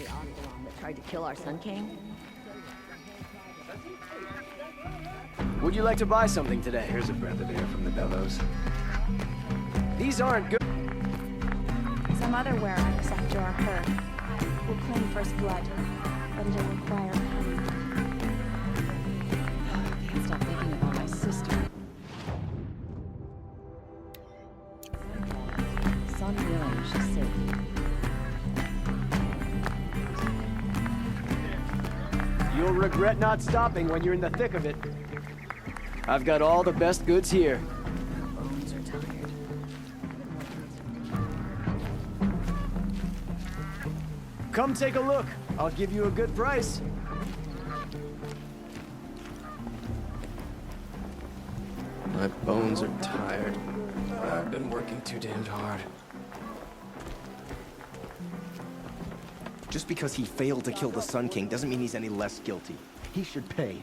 Oseram that tried to kill our Sun King? Would you like to buy something today? Here's a breath of air from the bellows. These aren't good. Some other weraks after our herd will claim first blood, but it'll require cunning. I can't stop thinking about my sister. Sun willing, she's safe. You'll regret not stopping when you're in the thick of it. I've got all the best goods here. My bones are tired. Come take a look. I'll give you a good price. My bones are tired. I've been working too damned hard. Just because he failed to kill the Sun King doesn't mean he's any less guilty. He should pay.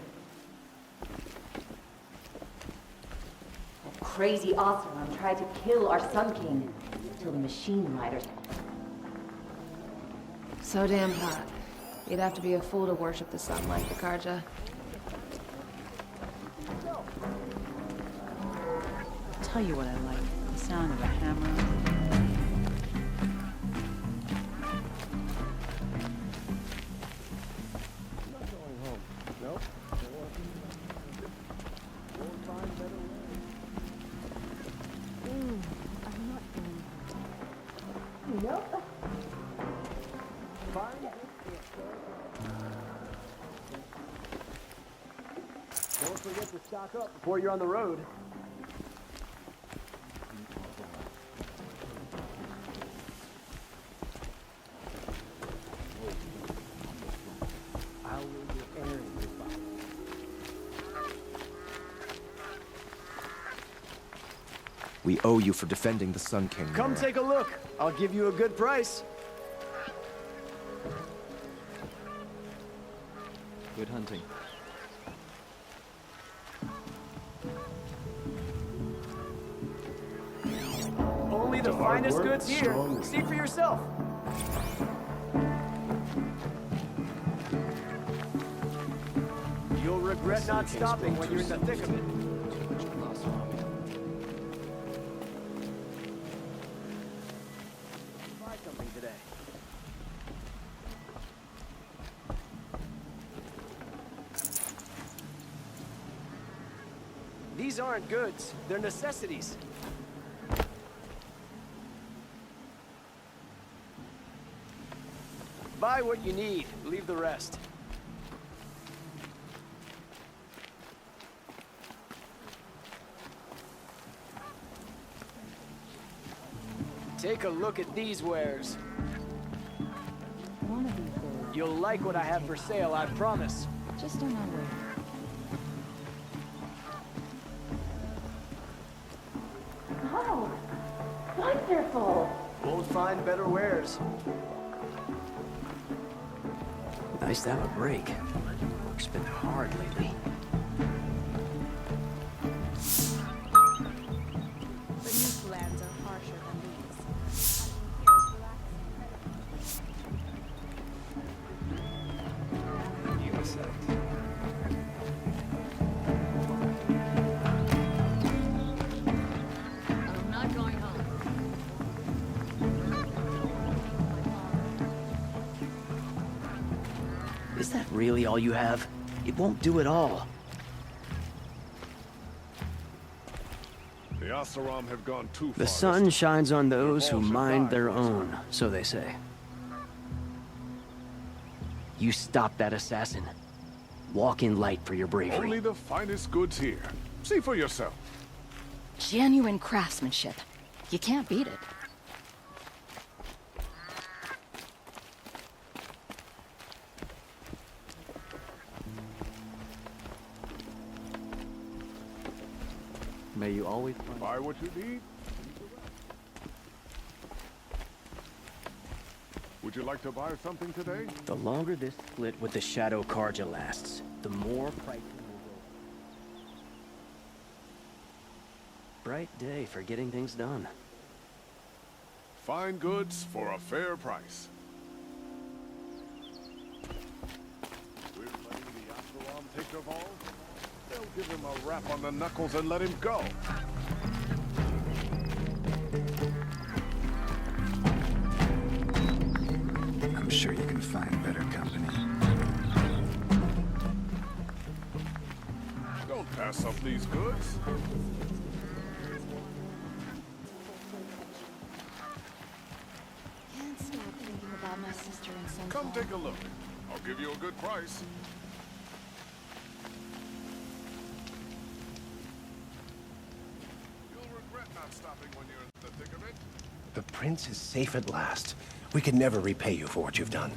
That crazy Oseram tried to kill our Sun King till the machine riders. So damn hot. You'd have to be a fool to worship the sun like the Karja. Tell you what I like. The sound of a hammer. Don't forget to stock up before you're on the road. We owe you for defending the Sun King. Come Ourea. take a look. I'll give you a good price. Good hunting. Only the finest goods here. See for yourself. You'll regret not stopping when you're in the thick of it. Buy something today. These aren't goods, they're necessities. Buy what you need, leave the rest. Take a look at these wares. One of these days. You'll like what I have for sale, I promise. Just don't know where. Oh, wonderful! Won't find better wares. Nice to have a break. Work's been hard lately. The new lands are harsher than these. You a sec. I'm not going home. Is that really all you have? It won't do it all. The Oseram have gone too far. The sun shines on those who mind their own, so they say. You stop that assassin. Walk in light for your bravery. Only the finest goods here. See for yourself. Genuine craftsmanship. You can't beat it. May you always find... Buy what you need. Would you like to buy something today? The longer this split with the Shadow Karja lasts, the more pricing will go. Bright day for getting things done. Fine goods for a fair price. worst of all, they'll give him a rap on the knuckles and let him go. I'm sure you can find better company. Don't pass up these goods. Can't stop thinking about my sister and son. Come take a look. I'll give you a good price. You'll regret not stopping when you're in the thick of it. The prince is safe at last. We can never repay you for what you've done.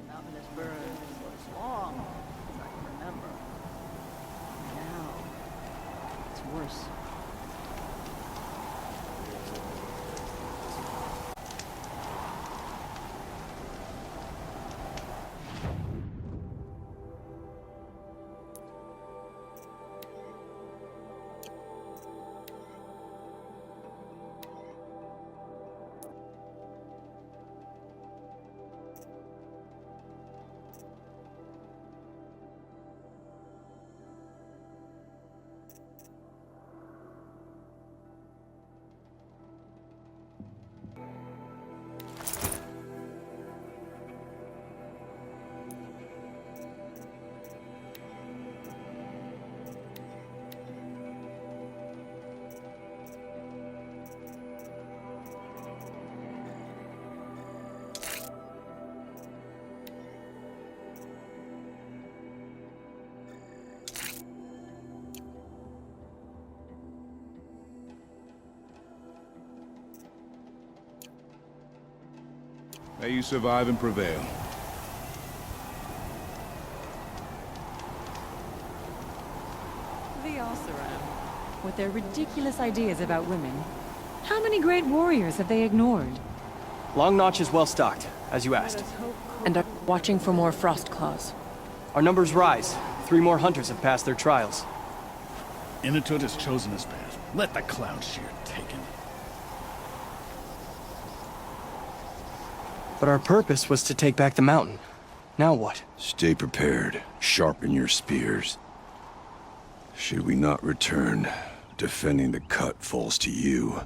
Mountainous bird was long, as I can remember. Now, it's worse. May you survive and prevail. The Ourea, with their ridiculous ideas about women. How many great warriors have they ignored? Longnotch is well stocked, as you asked. And are watching for more frost claws. Our numbers rise. 3 more hunters have passed their trials. Inatut has chosen his path. Let the cloud shear take him. But our purpose was to take back the mountain. Now what? Stay prepared. Sharpen your spears. Should we not return, defending the cut falls to you.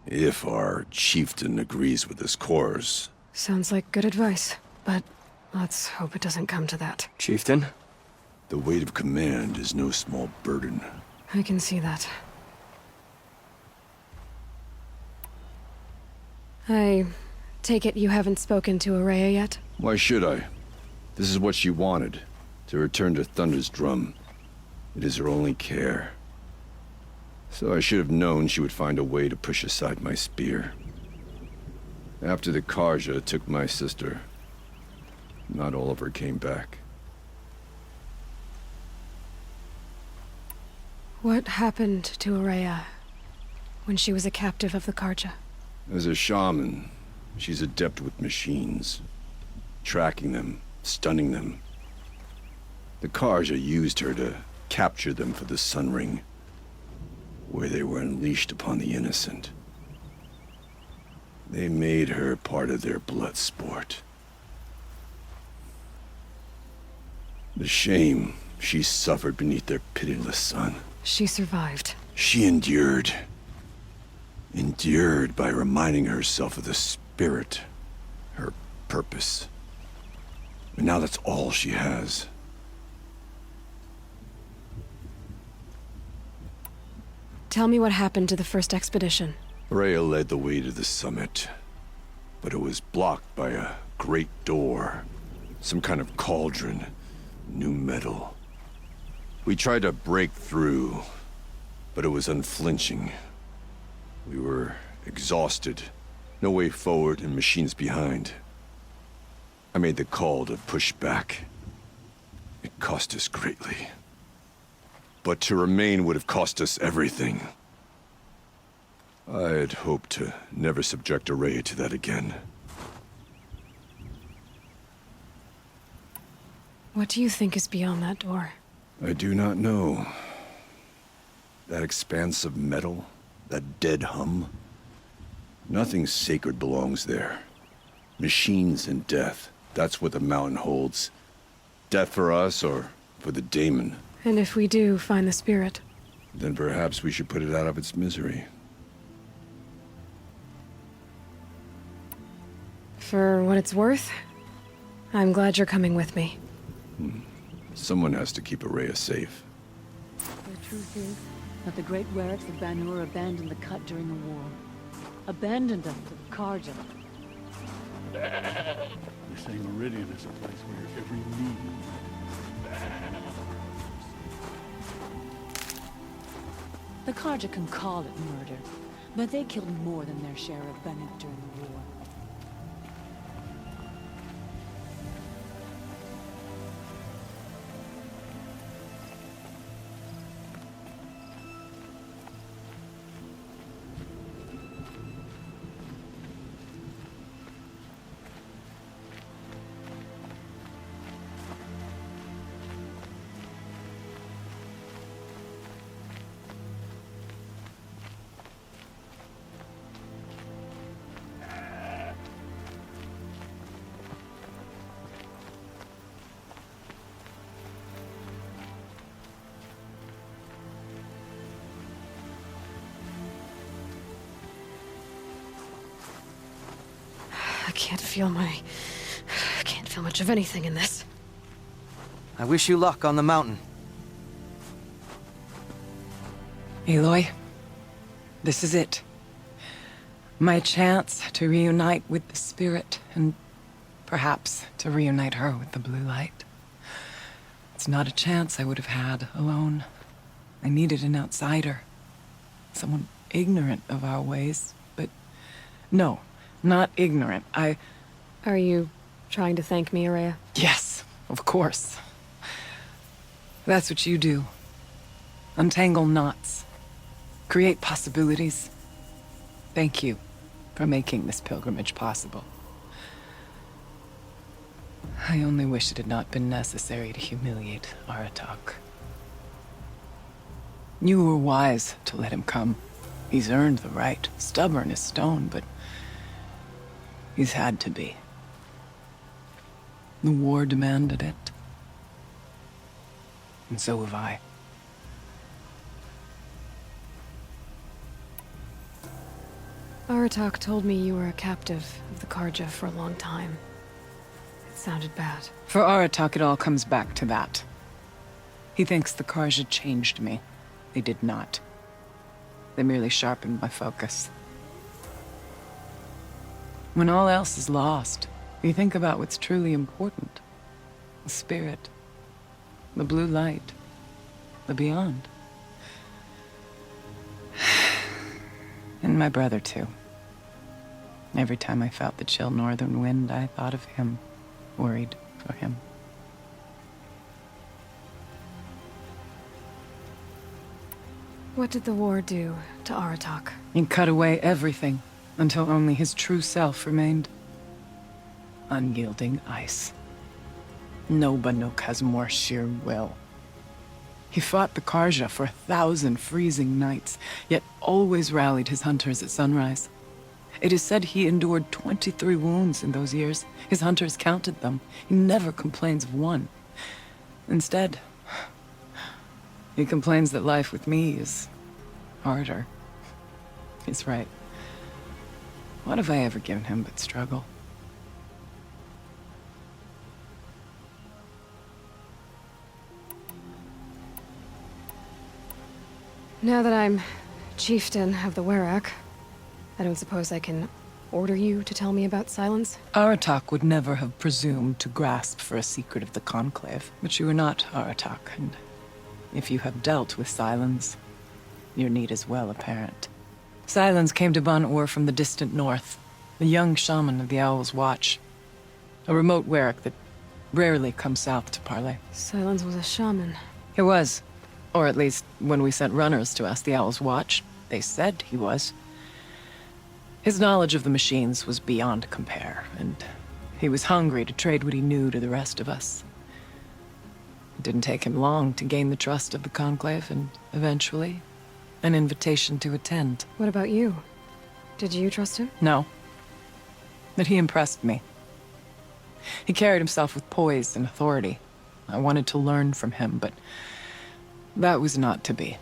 If our chieftain agrees with this course. Sounds like good advice, but let's hope it doesn't come to that. Chieftain? The weight of command is no small burden. I can see that. I take it you haven't spoken to Ourea yet? Why should I? This is what she wanted, to return to Thunder's drum. It is her only care. So I should have known she would find a way to push aside my spear. After the Karja took my sister, not all of her came back. What happened to Ourea when she was a captive of the Karja? As a shaman, she's adept with machines. Tracking them, stunning them. The Karja used her to capture them for the Sun Ring, where they were unleashed upon the innocent. They made her part of their blood sport. The shame she suffered beneath their pitiless sun. She survived. She endured. Endured by reminding herself of the spirit, her purpose. And now that's all she has. Tell me what happened to the first expedition. Ourea led the way to the summit, but it was blocked by a great door. Some kind of cauldron. New metal. We tried to break through, but it was unflinching. We were exhausted. No way forward and machines behind. I made the call to push back. It cost us greatly. But to remain would have cost us everything. I'd hoped to never subject Ourea to that again. What do you think is beyond that door? I do not know. That expanse of metal, that dead hum. Nothing sacred belongs there. Machines and death, that's what the mountain holds. Death for us or for the daemon. And if we do find the spirit? Then perhaps we should put it out of its misery. For what it's worth, I'm glad you're coming with me. Someone has to keep Ourea safe. The truth is that the great weraks of Banur abandoned the cut during the war. Abandoned them to the Karja. They say Meridian is a place where your every need. The Karja can call it murder, but they killed more than their share of Bennett during the war. I can't feel much of anything in this. I wish you luck on the mountain. Aloy, this is it. My chance to reunite with the spirit, and perhaps to reunite her with the blue light. It's not a chance I would have had alone. I needed an outsider. Someone ignorant of our ways, but no, not ignorant. Are you trying to thank me, Ourea? Yes, of course. That's what you do. Untangle knots. Create possibilities. Thank you for making this pilgrimage possible. I only wish it had not been necessary to humiliate Aratak. You were wise to let him come. He's earned the right, stubborn as stone, but he's had to be. The war demanded it. And so have I. Aratak told me you were a captive of the Karja for a long time. It sounded bad. For Aratak, it all comes back to that. He thinks the Karja changed me. They did not. They merely sharpened my focus. When all else is lost, you think about what's truly important. The spirit, the blue light, the beyond. And my brother, too. Every time I felt the chill northern wind, I thought of him, worried for him. What did the war do to Aratak? It cut away everything, until only his true self remained. Unyielding ice. No Banuk has more sheer will. He fought the Karja for 1,000 freezing nights, yet always rallied his hunters at sunrise. It is said he endured 23 wounds in those years. His hunters counted them. He never complains of one. Instead, he complains that life with me is harder. He's right. What have I ever given him but struggle? Now that I'm chieftain of the werak. I don't suppose I can order you to tell me about Sylens? Aratak would never have presumed to grasp for a secret of the Conclave. But you are not Aratak, and if you have dealt with Sylens, your need is well apparent. Sylens came to Ban-Ur from the distant north, a young shaman of the Owl's Watch. A remote werak that rarely comes south to parley. Sylens was a shaman. He was. Or at least, when we sent runners to ask the Owl's Watch, they said he was. His knowledge of the machines was beyond compare, and he was hungry to trade what he knew to the rest of us. It didn't take him long to gain the trust of the Conclave, and eventually, an invitation to attend. What about you? Did you trust him? No. But he impressed me. He carried himself with poise and authority. I wanted to learn from him, but that was not to be.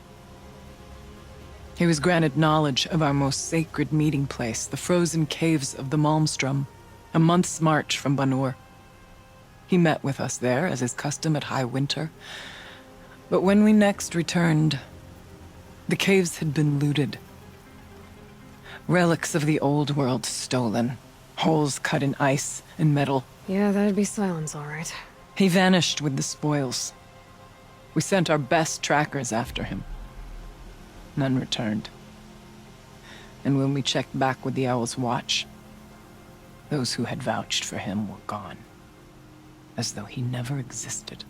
He was granted knowledge of our most sacred meeting place, the frozen caves of the Malmstrom, a month's march from Ban-Ur. He met with us there, as is custom at high winter. But when we next returned, the caves had been looted. Relics of the old world stolen. Holes cut in ice and metal. Yeah, that'd be Sylens, all right. He vanished with the spoils. We sent our best trackers after him. None returned. And when we checked back with the Owl's Watch, those who had vouched for him were gone. As though he never existed.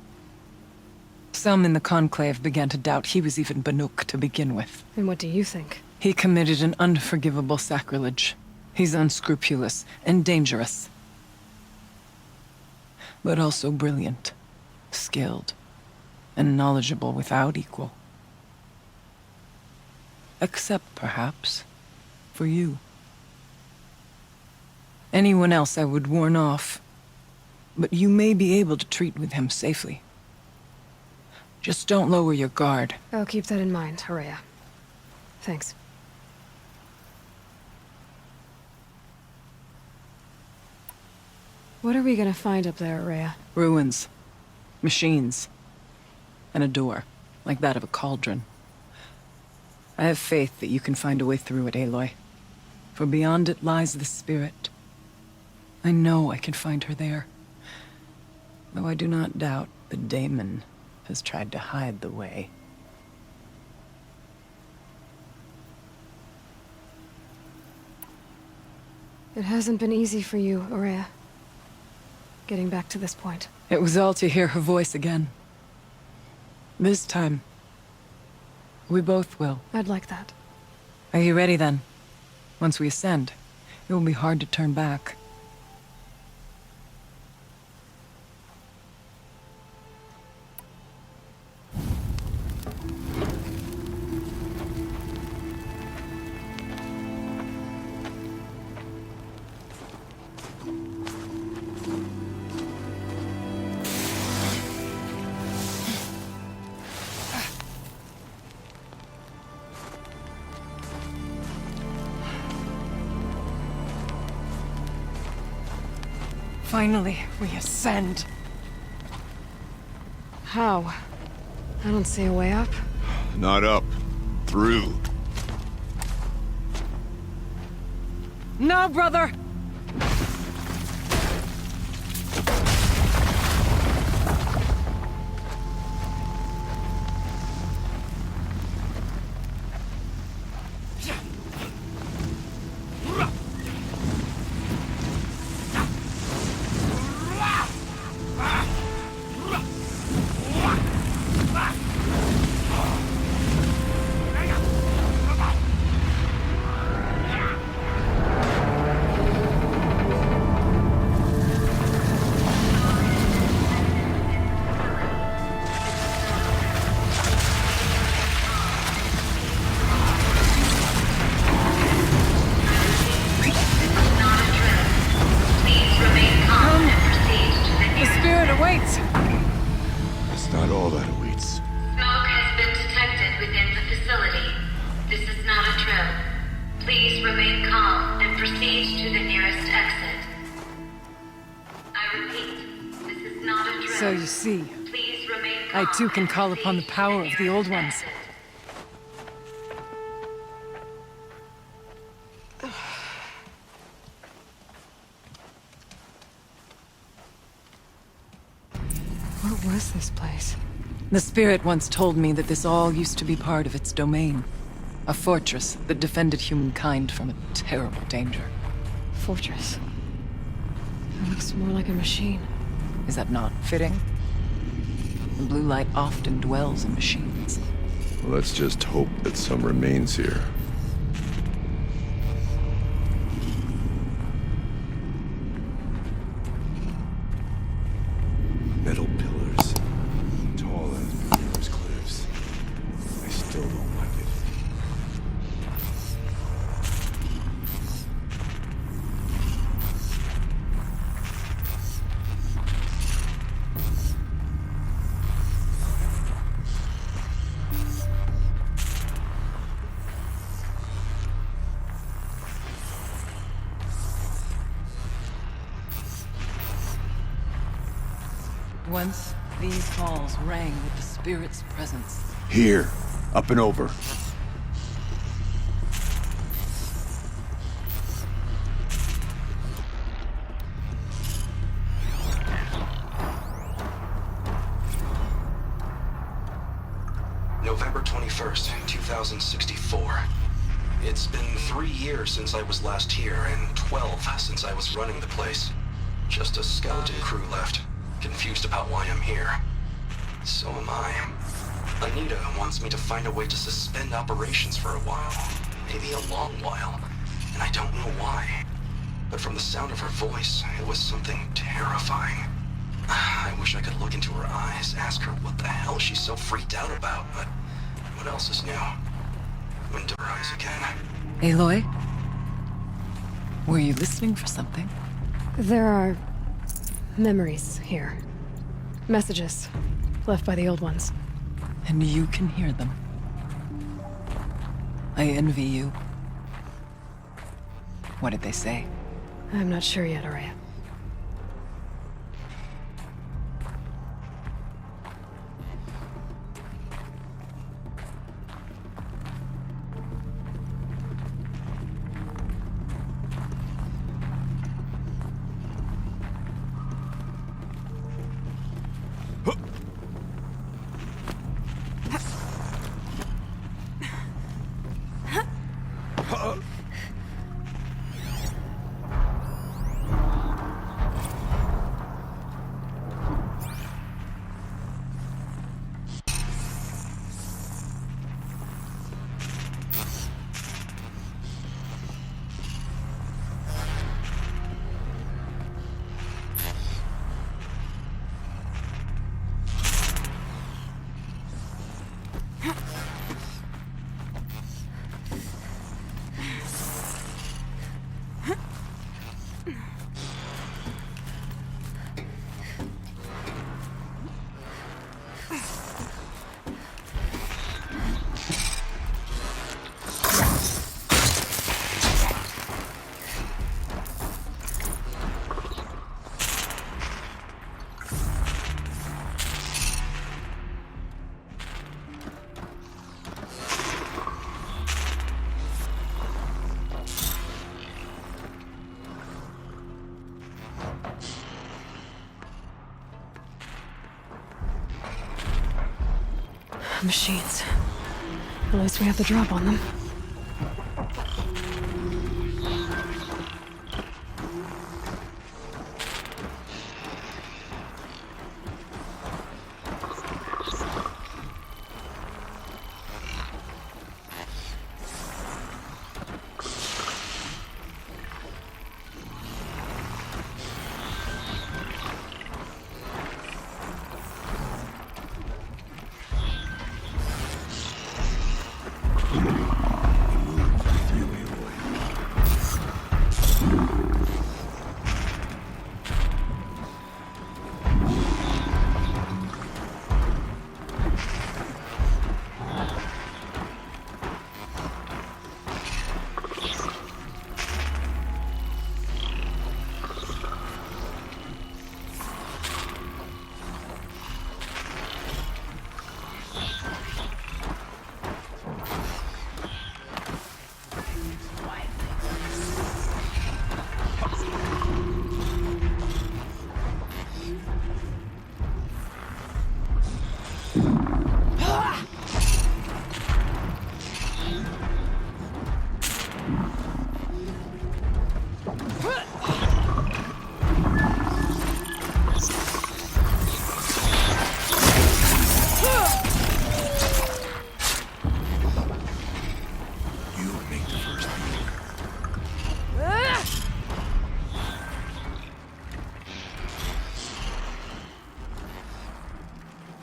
Some in the Conclave began to doubt he was even Banuk to begin with. And what do you think? He committed an unforgivable sacrilege. He's unscrupulous and dangerous. But also brilliant, skilled, and knowledgeable without equal. Except, perhaps, for you. Anyone else I would warn off, but you may be able to treat with him safely. Just don't lower your guard. I'll keep that in mind, Ourea. Thanks. What are we gonna find up there, Ourea? Ruins. Machines. And a door, like that of a cauldron. I have faith that you can find a way through it, Aloy. For beyond it lies the spirit. I know I can find her there. Though I do not doubt the daemon has tried to hide the way. It hasn't been easy for you, Ourea. Getting back to this point. It was all to hear her voice again. This time, we both will. I'd like that. Are you ready then? Once we ascend, it will be hard to turn back. Finally, we ascend. How? I don't see a way up. Not up. Through. No, brother! So you see, I too can call upon the power of the Old Ones. What was this place? The spirit once told me that this all used to be part of its domain. A fortress that defended humankind from a terrible danger. Fortress. It looks more like a machine. Is that not fitting? The blue light often dwells in machines. Let's just hope that some remains here. Metal pillars. Tall as beginner's cliffs. I still don't like it. Once, these halls rang with the spirit's presence. Here. Up and over. November 21st, 2064. It's been 3 years since I was last here, and 12 since I was running the place. Just a skeleton crew left, confused about why I'm here. So am I. Anita wants me to find a way to suspend operations for a while. Maybe a long while, and I don't know why. But from the sound of her voice, it was something terrifying. I wish I could look into her eyes, ask her what the hell she's so freaked out about, but what else is new? Into her eyes again. Aloy? Were you listening for something? There are memories here. Messages left by the old ones. And you can hear them. I envy you. What did they say? I'm not sure yet, Ourea. Machines. At least we have the drop on them.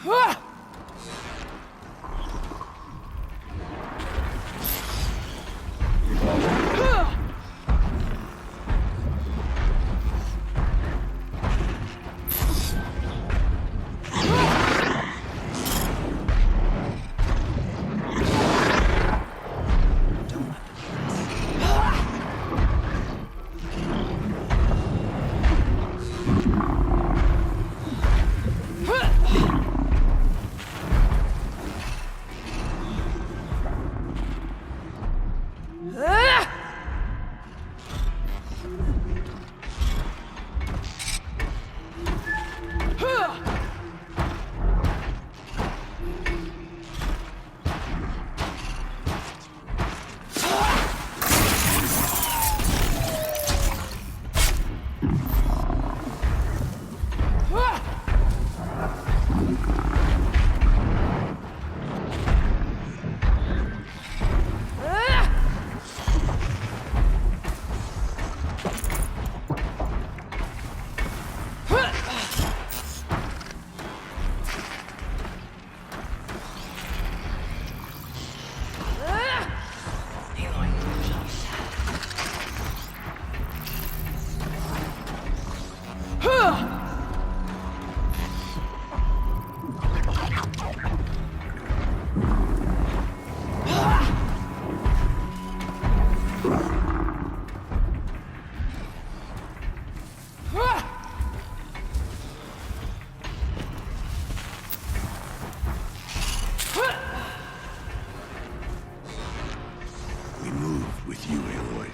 We move with you, Aloy.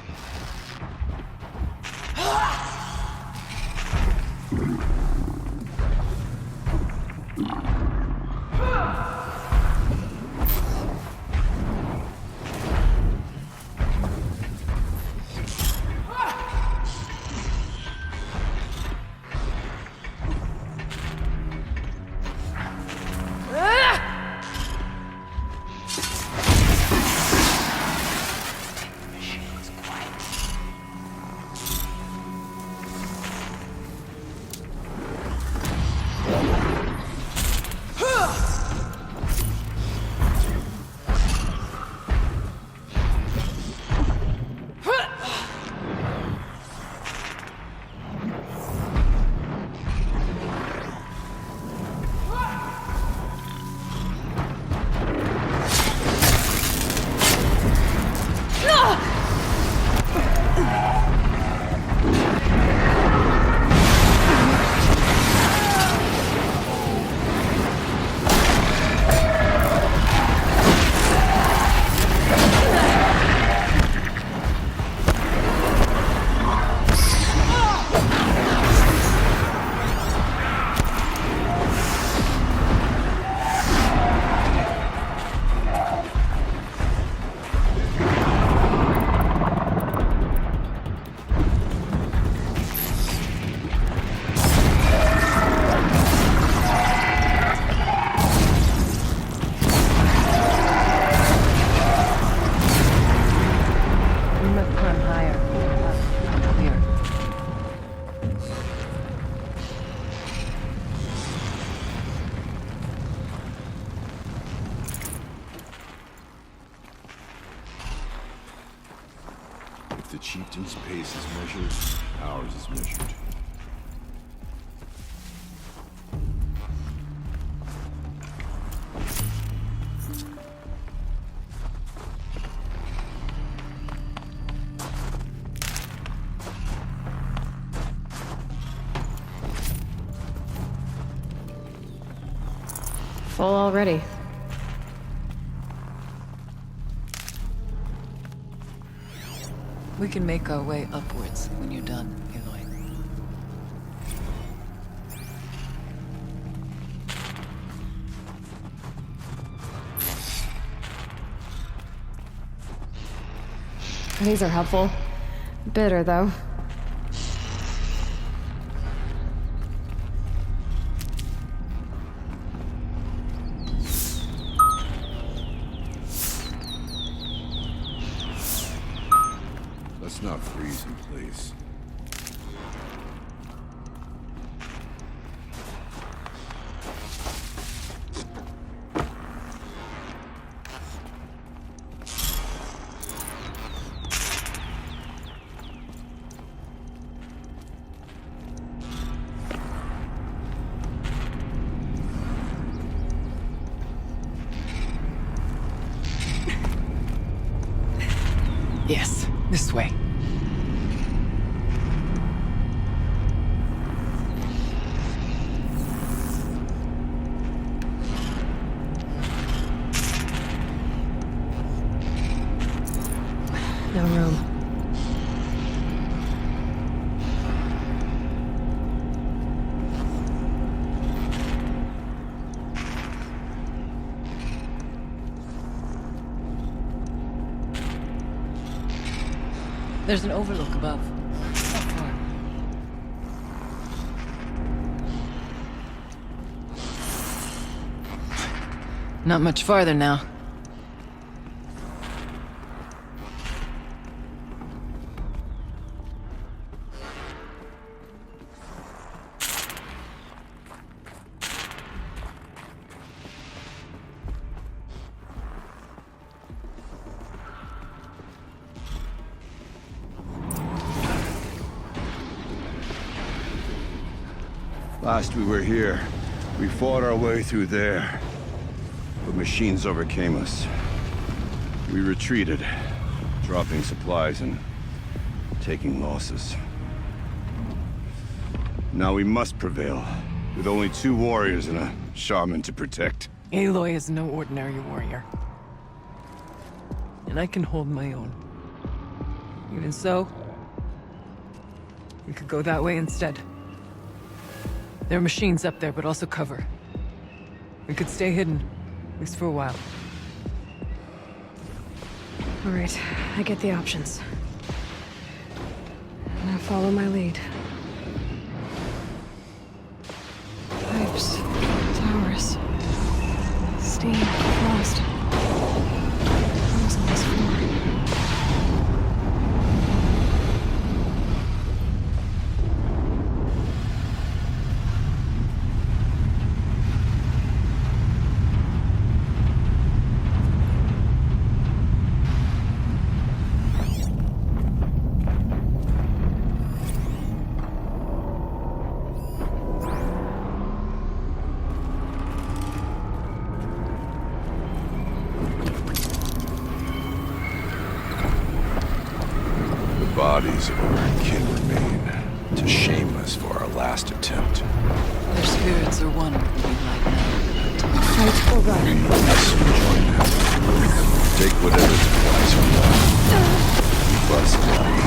The chieftain's pace is measured, ours is measured. Full already. We can make our way upwards when you're done, Aloy. These are helpful. Bitter, though. Let's not freeze in place. Yes, this way. No room. There's an overlook above. Not far. Not much farther now. Last we were here, we fought our way through there. But machines overcame us. We retreated, dropping supplies and taking losses. Now we must prevail, with only 2 warriors and a shaman to protect. Aloy is no ordinary warrior. And I can hold my own. Even so, we could go that way instead. There are machines up there, but also cover. We could stay hidden, at least for a while. All right, I get the options. Now follow my lead. Pipes, towers, steam, frost. What's on this floor? Bodies of our kin remain, to shame us for our last attempt. Their spirits are one with the light now. Fight or run? We must join them. Take whatever supplies we want. Keep us alive.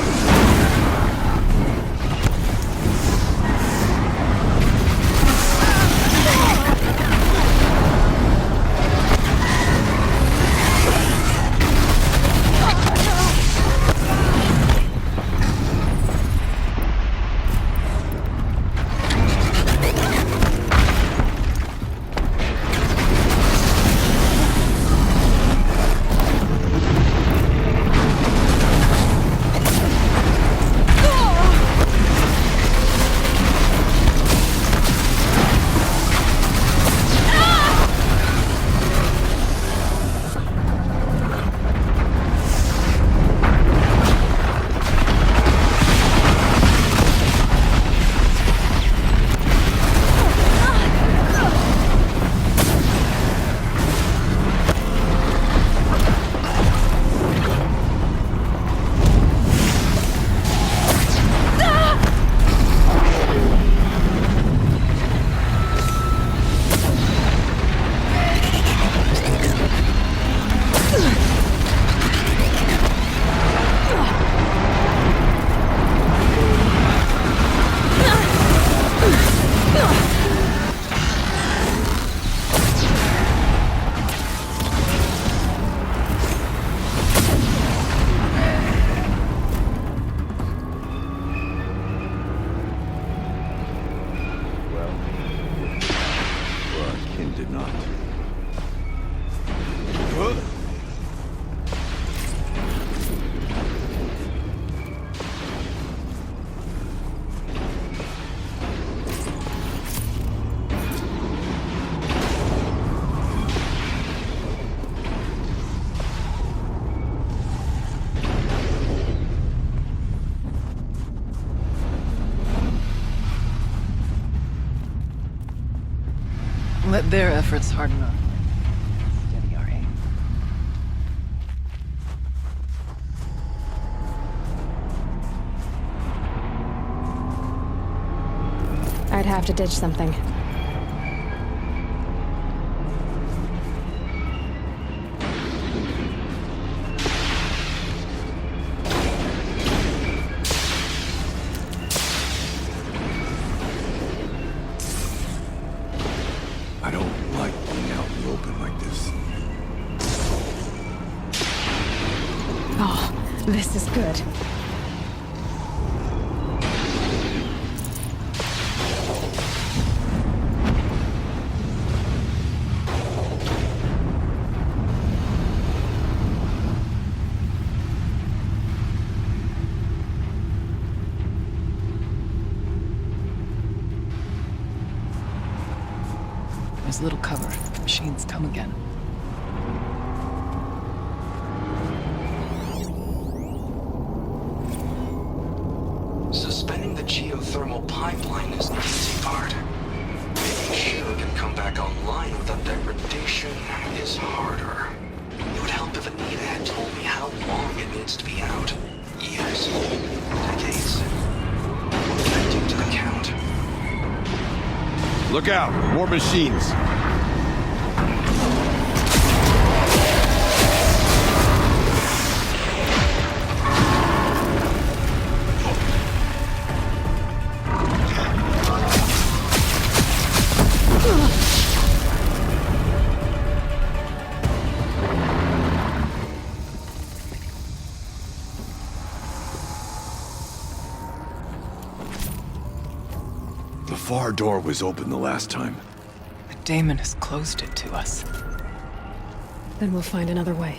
Let their efforts harden our steady our aim. I'd have to ditch something. I don't like being out in the open like this. Oh, this is good. There's little cover. Machines come again. Suspending the geothermal pipeline is the easy part. Making sure it can come back online without degradation is harder. It would help if Anita had told me how long it needs to be out. Years. Decades. What would that do to the count? Look out! More machines! The far door was open the last time. The daemon has closed it to us. Then we'll find another way.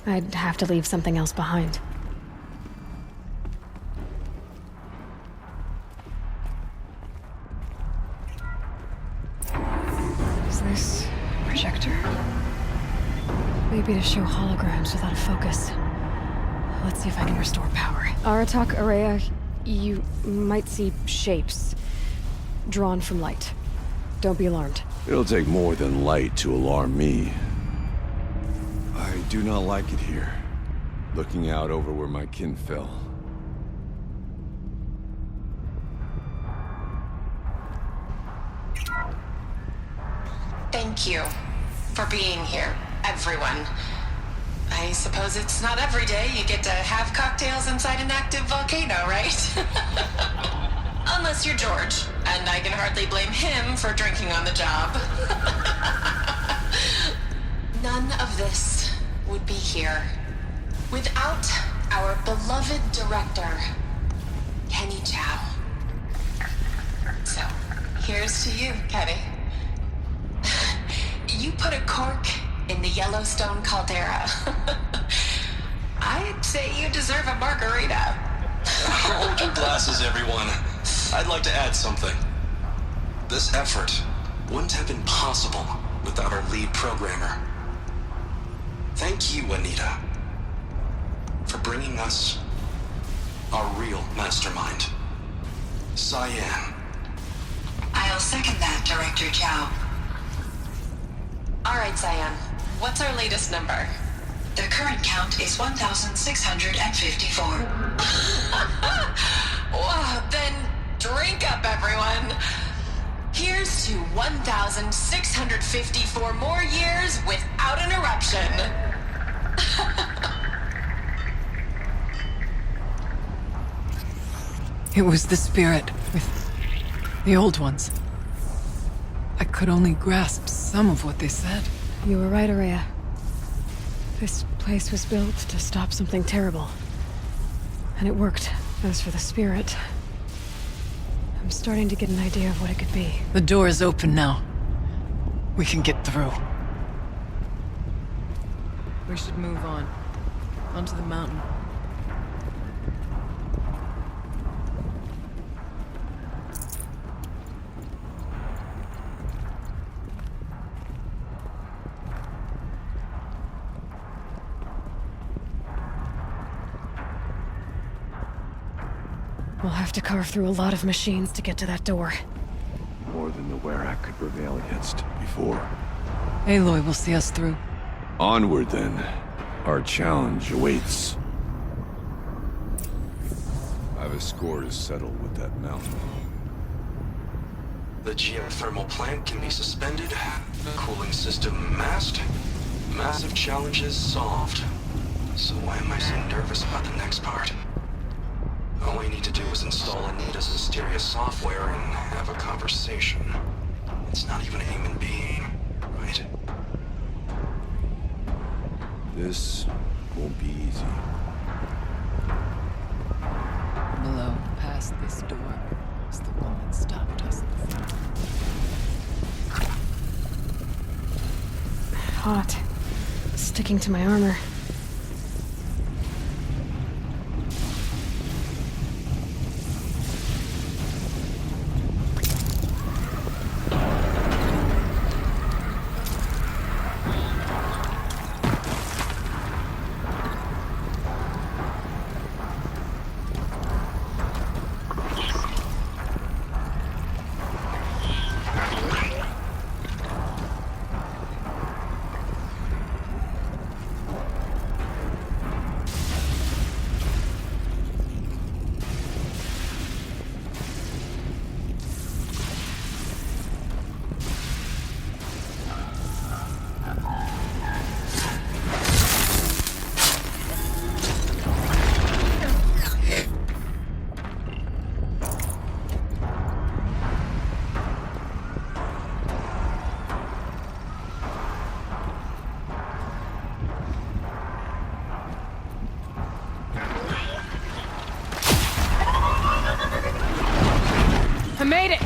I'd have to leave something else behind. Is this a projector? Maybe to show holograms without a focus. Let's see if I can restore power. Aratak, Ourea, you might see shapes drawn from light. Don't be alarmed. It'll take more than light to alarm me. I do not like it here. Looking out over where my kin fell. Thank you for being here, everyone. I suppose it's not every day you get to have cocktails inside an active volcano, right? Unless you're George, and I can hardly blame him for drinking on the job. None of this would be here without our beloved director, Kenny Chow. So, here's to you, Kenny. You put a cork in the Yellowstone caldera. I'd say you deserve a margarita. Hold your glasses, everyone. I'd like to add something. This effort wouldn't have been possible without our lead programmer. Thank you, Anita, for bringing us our real mastermind, Cyan. I'll second that, Director Chow. All right, Cyan. What's our latest number? The current count is 1,654. Wow, then drink up, everyone. Here's to 1,654 more years without interruption. It was the spirit with the old ones. could only grasp some of what they said. You were right, Ourea. This place was built to stop something terrible. And it worked. As for the spirit, I'm starting to get an idea of what it could be. The door is open now. We can get through. We should move on. Onto the mountain. We'll have to carve through a lot of machines to get to that door. More than the werak could prevail against before. Aloy will see us through. Onward, then. Our challenge awaits. I've a score to settle with that mountain. The geothermal plant can be suspended. Cooling system masked. Massive challenges solved. So why am I so nervous about the next part? All I need to do is install Anita's mysterious software and have a conversation. It's not even a human being, right? This won't be easy. Below, past this door, is the one that stopped us before. Hot. Sticking to my armor. I made it!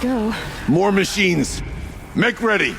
Go. More machines. Make ready.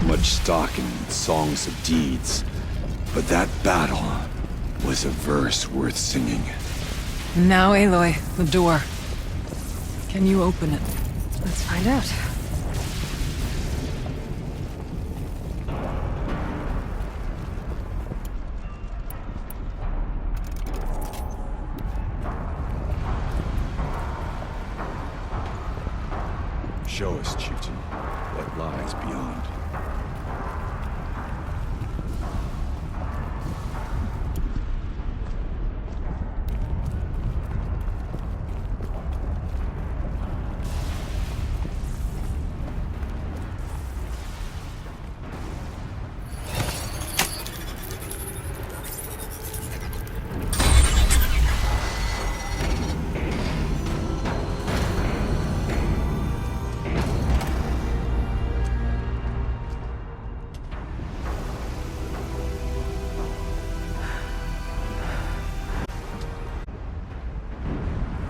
much stock in songs of deeds, but that battle was a verse worth singing. Now, Aloy, the door. Can you open it? Let's find out. Show us, chieftain, what lies beyond.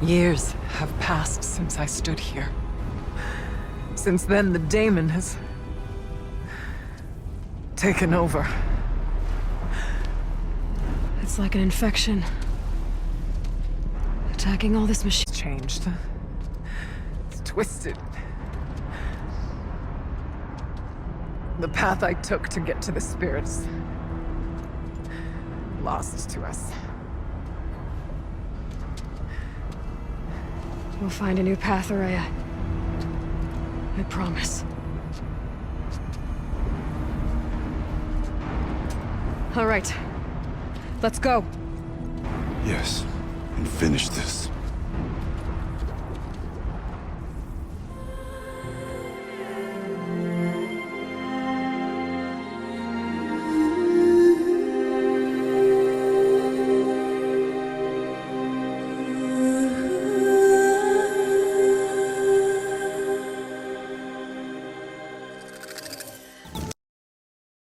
Years have passed since I stood here. Since then, the daemon has taken over. It's like an infection. Attacking all this machine. It's changed. It's twisted. The path I took to get to the spirits. Lost to us. We'll find a new path, Ourea. I promise. All right. Let's go. Yes, and finish this.